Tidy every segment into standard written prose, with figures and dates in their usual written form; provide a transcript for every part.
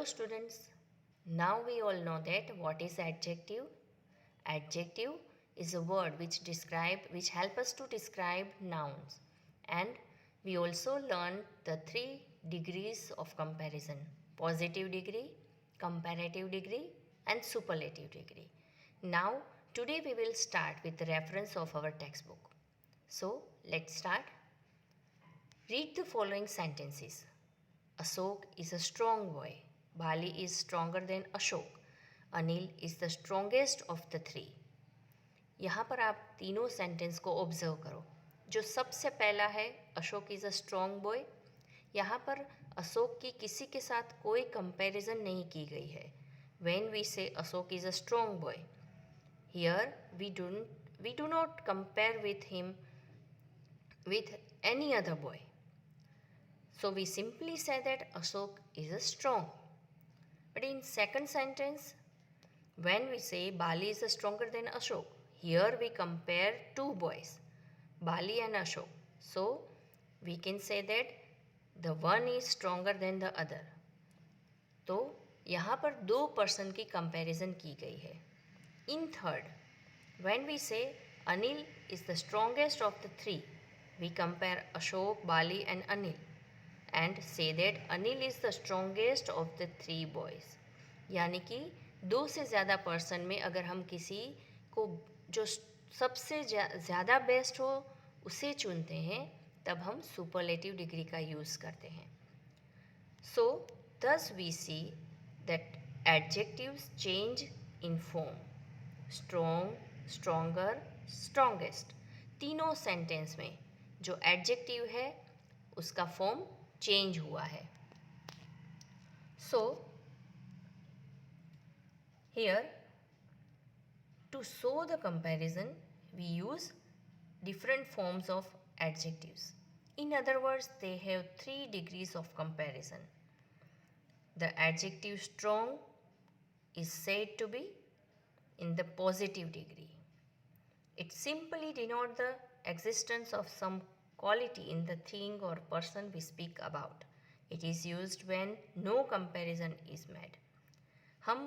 Hello students. Now we all know that what is adjective? Adjective is a word which help us to describe nouns, and we also learned the 3 degrees of comparison: positive degree, comparative degree and superlative degree. Now today we will start with the reference of our textbook. So let's start. Read the following sentences. Ashok is a strong boy. Bali is stronger than Ashok. Anil is the strongest of the 3. यहाँ पर आप तीनों sentence को observe करो. जो सबसे पहला है, Ashok is a strong boy. यहाँ पर अशोक की किसी के साथ कोई कंपैरिजन नहीं की गई है. When we say Ashok is a strong boy, here we do not compare with him with any other boy. So we simply say that Ashok is a strong. But in second sentence, when we say Bali is stronger than Ashok, here we compare 2 boys, Bali and Ashok. So we can say that the one is stronger than the other. तो यहाँ पर 2 person की comparison की गई है. In third, when we say Anil is the strongest of the 3, we compare Ashok, Bali and Anil and say that Anil is the strongest of the 3 boys. यानी कि 2 से ज़्यादा पर्सन में अगर हम किसी को जो सबसे ज़्यादा बेस्ट हो उसे चुनते हैं, तब हम सुपरलेटिव डिग्री का यूज़ करते हैं. So thus we see that adjectives change in form. Strong, stronger, strongest. तीनों सेंटेंस में जो एडजेक्टिव है उसका फॉर्म चेंज हुआ है. So here to show the comparison we use different forms of adjectives. In other words, they have 3 degrees of comparison. The adjective strong is said to be in the positive degree. It simply denotes the existence of some quality in the thing or person we speak about. It is used when no comparison is made. हम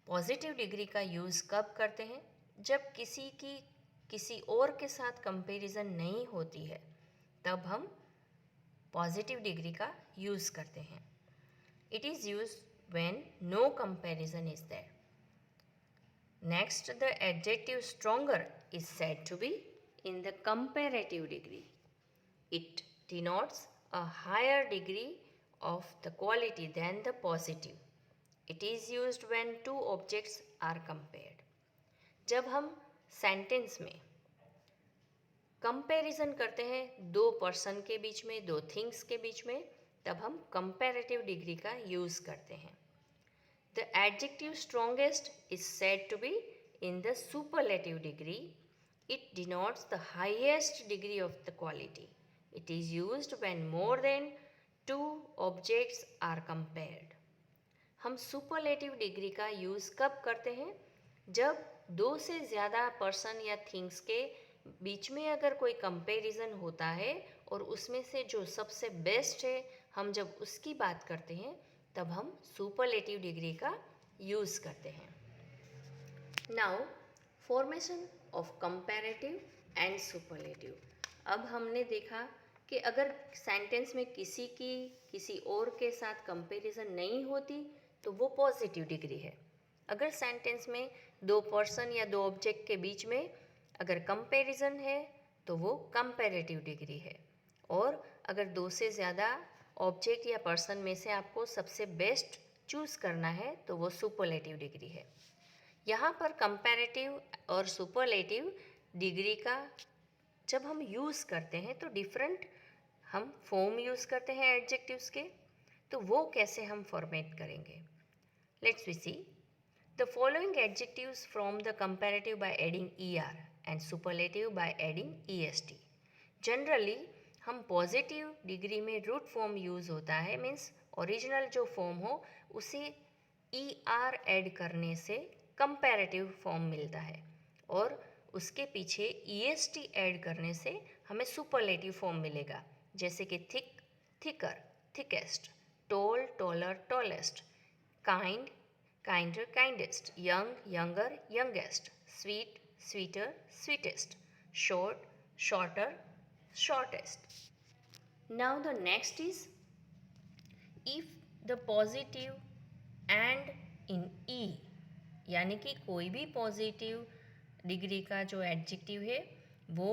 positive degree का use कब करते हैं? जब किसी और के साथ कंपैरिजन नहीं होती है, तब हम पॉजिटिव डिग्री का यूज़ करते हैं. It is used when no comparison is there. Next, the adjective stronger is said to be in the comparative degree. It denotes a higher degree of the quality than the positive. It is used when 2 objects are compared. जब हम sentence में comparison करते हैं 2 person के बीच में, 2 things के बीच में, तब हम कंपैरेटिव डिग्री का यूज़ करते हैं. The adjective strongest is said to be in the superlative degree. It denotes the highest degree of the quality. It is used when more than 2 objects are compared. हम superlative degree का use कब करते हैं? जब 2 से ज़्यादा person या things के बीच में अगर कोई कंपैरिजन होता है और उसमें से जो सबसे बेस्ट है, हम जब उसकी बात करते हैं, तब हम सुपरलेटिव डिग्री का यूज़ करते हैं. Now formation of comparative and superlative. अब हमने देखा कि अगर सेंटेंस में किसी और के साथ कंपैरिजन नहीं होती तो वो पॉजिटिव डिग्री है. अगर सेंटेंस में 2 पर्सन या 2 ऑब्जेक्ट के बीच में अगर कंपैरिजन है तो वो कंपैरेटिव डिग्री है. और अगर 2 से ज़्यादा ऑब्जेक्ट या पर्सन में से आपको सबसे बेस्ट चूज़ करना है तो वो सुपरलेटिव डिग्री है. यहाँ पर कंपैरेटिव और सुपरलेटिव डिग्री का जब हम यूज़ करते हैं तो डिफरेंट हम फॉर्म यूज़ करते हैं एडजेक्टिव्स के. तो वो कैसे हम फॉर्मेट करेंगे? Let's we see. The following adjectives from the comparative by adding ER and superlative by adding EST. Generally हम पॉजिटिव डिग्री में रूट फॉर्म यूज़ होता है, मीन्स ओरिजिनल जो फॉर्म हो उसे ER ऐड करने से कंपैरेटिव फॉर्म मिलता है और उसके पीछे EST ऐड करने से हमें सुपरलेटिव फॉर्म मिलेगा. जैसे कि thick, thicker, thickest, tall, taller, tallest. kind, kinder, kindest, young, younger, youngest, sweet, sweeter, sweetest, short, shorter, shortest. Now the next is if the positive and in e, यानी कि कोई भी पॉजिटिव डिग्री का जो adjective है वो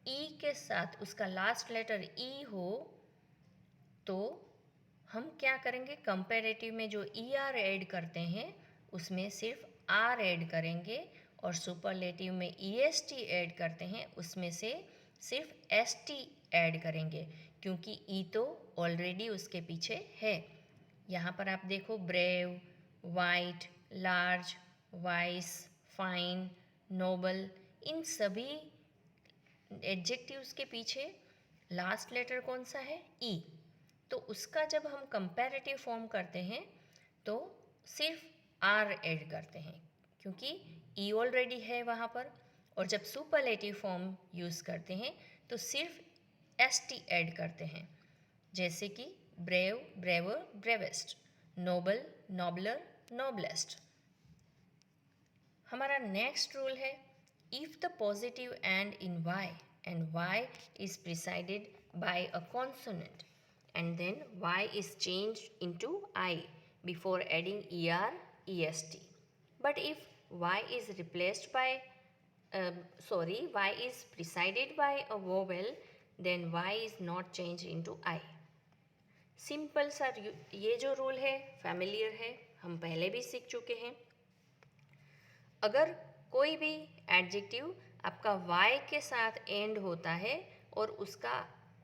ई के साथ उसका लास्ट लेटर ई हो तो हम क्या करेंगे, कंपैरेटिव में जो ई आर ऐड करते हैं उसमें सिर्फ आर ऐड करेंगे और सुपरलेटिव में ई एस टी ऐड करते हैं उसमें से सिर्फ एस टी ऐड करेंगे क्योंकि ई तो ऑलरेडी उसके पीछे है। यहाँ पर आप देखो brave, white, large, wise, fine, noble, इन सभी एडजेक्टिव्स के पीछे लास्ट लेटर कौन सा है, ई। तो उसका जब हम कंपैरेटिव फॉर्म करते हैं तो सिर्फ आर ऐड करते हैं क्योंकि ई ऑलरेडी है वहाँ पर, और जब सुपरलेटिव फॉर्म यूज़ करते हैं तो सिर्फ एस टी ऐड करते हैं, जैसे कि brave, braver, bravest, noble, nobler, noblest. हमारा नेक्स्ट रूल है if the positive end in Y and y is preceded by a consonant and then y is changed into I before adding er, est. But if y is replaced by y is preceded by a vowel then y is not changed into I. Simple सा ये जो rule है familiar है, हम पहले भी सीख चुके हैं। अगर कोई भी एडजेक्टिव आपका y के साथ एंड होता है और उसका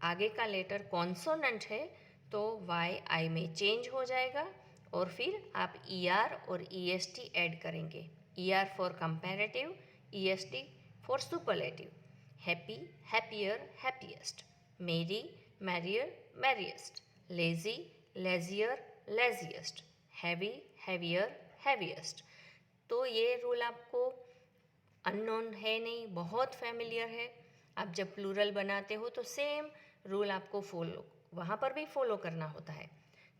आगे का लेटर कॉन्सोनेंट है तो y I में चेंज हो जाएगा और फिर आप er और est ऐड करेंगे। er for comparative, est for superlative. Happy, happier, happiest. Merry, merrier, merriest. Lazy, lazier, laziest. Heavy, heavier, heaviest. तो ये रूल आपको अननोन है नहीं, बहुत फैमिलियर है। आप जब प्लूरल बनाते हो तो सेम रूल आपको वहाँ पर भी फॉलो करना होता है।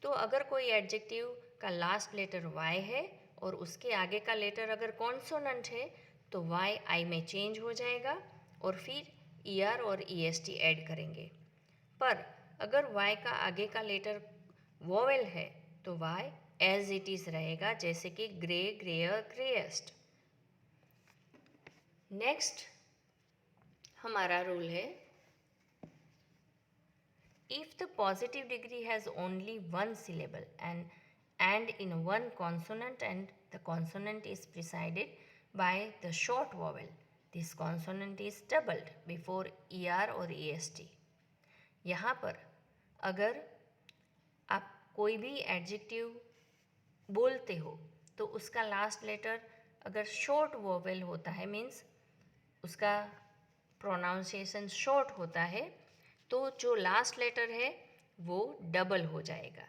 तो अगर कोई एडजेक्टिव का लास्ट लेटर वाई है और उसके आगे का लेटर अगर कॉन्सोनेंट है तो वाई आई में चेंज हो जाएगा और फिर ई आर और ई एस टी ऐड करेंगे। पर अगर वाई का आगे का लेटर वोवेल है तो वाई एज इट इज़ रहेगा, जैसे कि ग्रे, ग्रेयर, ग्रेएस्ट। नेक्स्ट हमारा रूल है if the positive degree has only one syllable and in one consonant and the consonant is preceded by the short vowel, this consonant is doubled before er और est. यहाँ पर अगर आप कोई भी adjective बोलते हो तो उसका लास्ट लेटर अगर शॉर्ट वोवेल होता है, मीन्स उसका प्रोनाउंसिएशन शॉर्ट होता है, तो जो लास्ट लेटर है वो डबल हो जाएगा।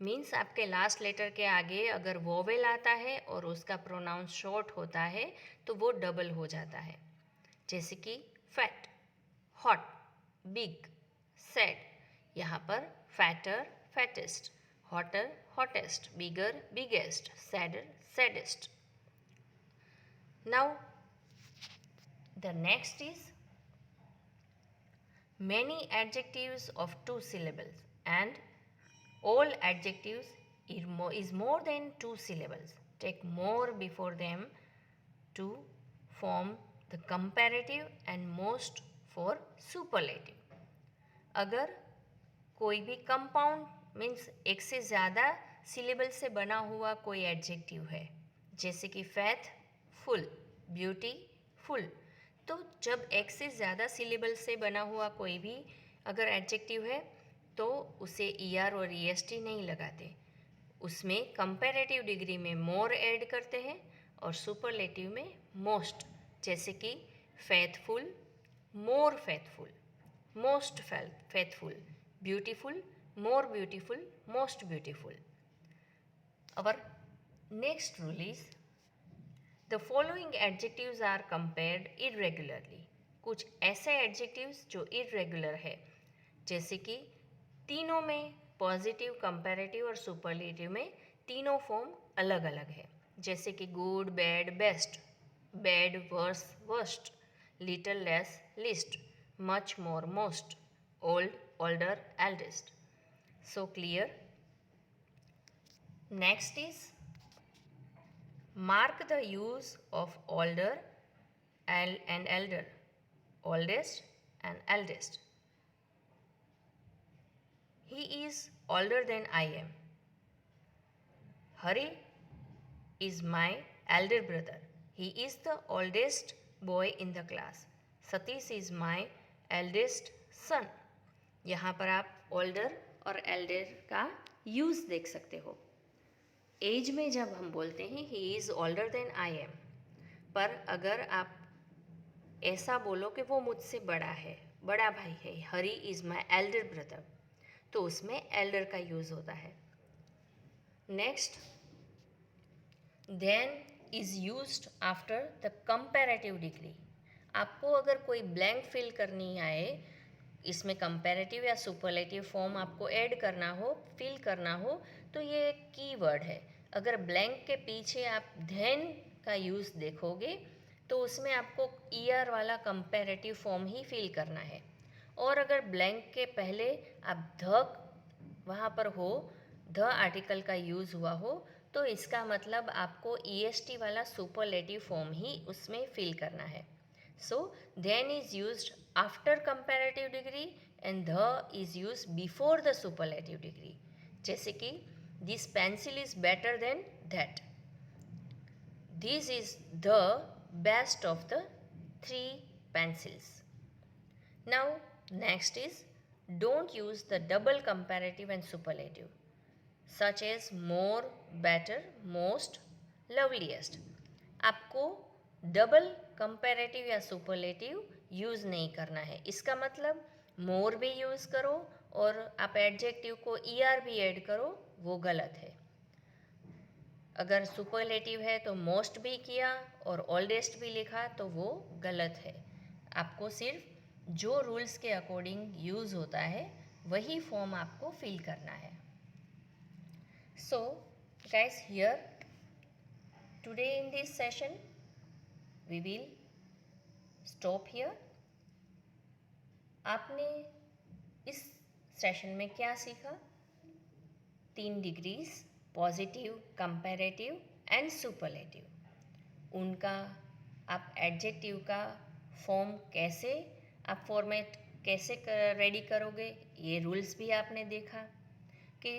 मीन्स आपके लास्ट लेटर के आगे अगर वोवेल आता है और उसका प्रोनाउंस शॉर्ट होता है तो वो डबल हो जाता है, जैसे कि फैट, हॉट, बिग, सैड। यहाँ पर fatter, fattest, hotter, hottest, bigger, biggest, sadder, saddest. Now the next is many adjectives of two syllables and all adjectives is more than two syllables take more before them to form the comparative and most for superlative. अगर कोई भी compound means एक से ज़्यादा syllable से बना हुआ कोई एडजेक्टिव है, जैसे कि फैथ, फुल, ब्यूटी, फुल, तो जब एक से ज़्यादा सिलेबल से बना हुआ कोई भी अगर एडजेक्टिव है तो उसे ई आर और ई एस टी नहीं लगाते, उसमें कंपैरेटिव डिग्री में मोर ऐड करते हैं और सुपरलेटिव में मोस्ट, जैसे कि faithful, more faithful, most faithful, beautiful, more beautiful, most beautiful. Our next rule is the following adjectives are compared irregularly. कुछ ऐसे एडजेक्टिव्स जो इरेगुलर है, जैसे कि तीनों में पॉजिटिव, कंपैरेटिव और सुपरलेटिव में तीनों फॉर्म अलग अलग है, जैसे कि good, bad, best, bad, worse, worst, little, less, least, much, more, most, old, older, eldest. So clear? Next is mark the use of older and elder, oldest and eldest. He is older than I am. Hari is my elder brother. He is the oldest boy in the class. Satish is my eldest son. यहाँ पर आप older और elder का use देख सकते हो. As में जब हम बोलते हैं he is older than I am, पर अगर आप ऐसा बोलो कि वो मुझसे बड़ा है, बड़ा भाई है, Hari is my elder brother, तो उसमें एल्डर का यूज़ होता है. Next, than is used after the comparative degree. आपको अगर कोई ब्लैंक फिल करनी आए, इसमें कंपैरेटिव या सुपरलेटिव फॉर्म आपको ऐड करना हो, फिल करना हो, तो ये एक की वर्ड है. अगर ब्लैंक के पीछे आप देन का यूज़ देखोगे तो उसमें आपको ईआर वाला कंपैरेटिव फॉर्म ही फिल करना है. और अगर ब्लैंक के पहले आप ध वहाँ पर हो, द आर्टिकल का यूज़ हुआ हो, तो इसका मतलब आपको ईएसटी वाला सुपरलेटिव फॉर्म ही उसमें फिल करना है. So then is used after comparative degree and the is used before the superlative degree. जैसे कि this pencil is better than that. This is the best of the 3 pencils. Now next is don't use the double comparative and superlative such as more, better, most, loveliest. आपको double comparative या superlative use नहीं करना है. इसका मतलब मोर भी use करो और आप एडजेक्टिव को ईआर भी ऐड करो, वो गलत है. अगर सुपरलेटिव है तो मोस्ट भी किया और ओल्डेस्ट भी लिखा तो वो गलत है. आपको सिर्फ जो रूल्स के अकॉर्डिंग यूज़ होता है वही फॉर्म आपको फिल करना है. So guys, here today in this session we will stop here. आपने इस सेशन में क्या सीखा? 3 degrees, positive, comparative and superlative. उनका आप एडजेक्टिव का फॉर्म कैसे, आप फॉर्मेट कैसे रेडी करोगे, ये रूल्स भी आपने देखा. कि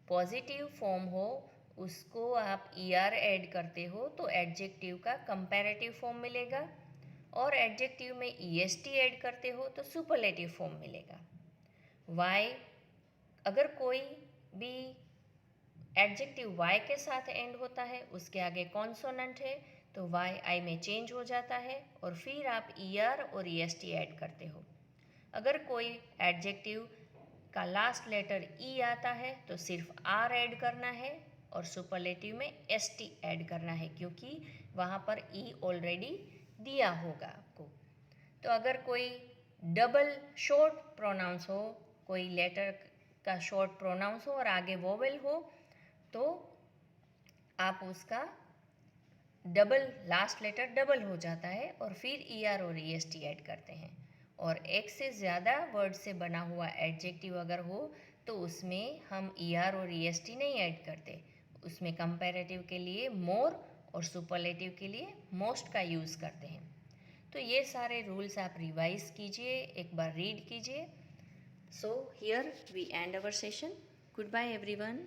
पॉजिटिव फॉर्म हो उसको आप ईआर ऐड करते हो तो एडजेक्टिव का कंपैरेटिव फॉर्म मिलेगा, और एडजेक्टिव में ईएसटी ऐड करते हो तो सुपरलेटिव फॉर्म मिलेगा. वाई, अगर कोई भी एडजेक्टिव वाई के साथ एंड होता है, उसके आगे कॉन्सोनेंट है, तो वाई आई में चेंज हो जाता है और फिर आप ईआर और ईएसटी ऐड करते हो. अगर कोई एडजेक्टिव का लास्ट लेटर ई आता है तो सिर्फ आर ऐड करना है और सुपरलेटिव में एस टी ऐड करना है, क्योंकि वहाँ पर ई ऑलरेडी दिया होगा आपको. तो अगर कोई डबल शॉर्ट प्रोनाउंस हो, कोई लेटर का शॉर्ट प्रोनाउंस हो और आगे वोवेल हो, तो आप उसका डबल, लास्ट लेटर डबल हो जाता है और फिर ई आर और ई एस टी ऐड करते हैं. और एक से ज़्यादा वर्ड से बना हुआ एडजेक्टिव अगर हो तो उसमें हम ई आर और ई एस टी नहीं ऐड करते. उसमें कंपैरेटिव के लिए मोर और सुपरलेटिव के लिए मोस्ट का यूज़ करते हैं. तो ये सारे रूल्स आप रिवाइज कीजिए, एक बार रीड कीजिए. So here we end our session. Good bye everyone.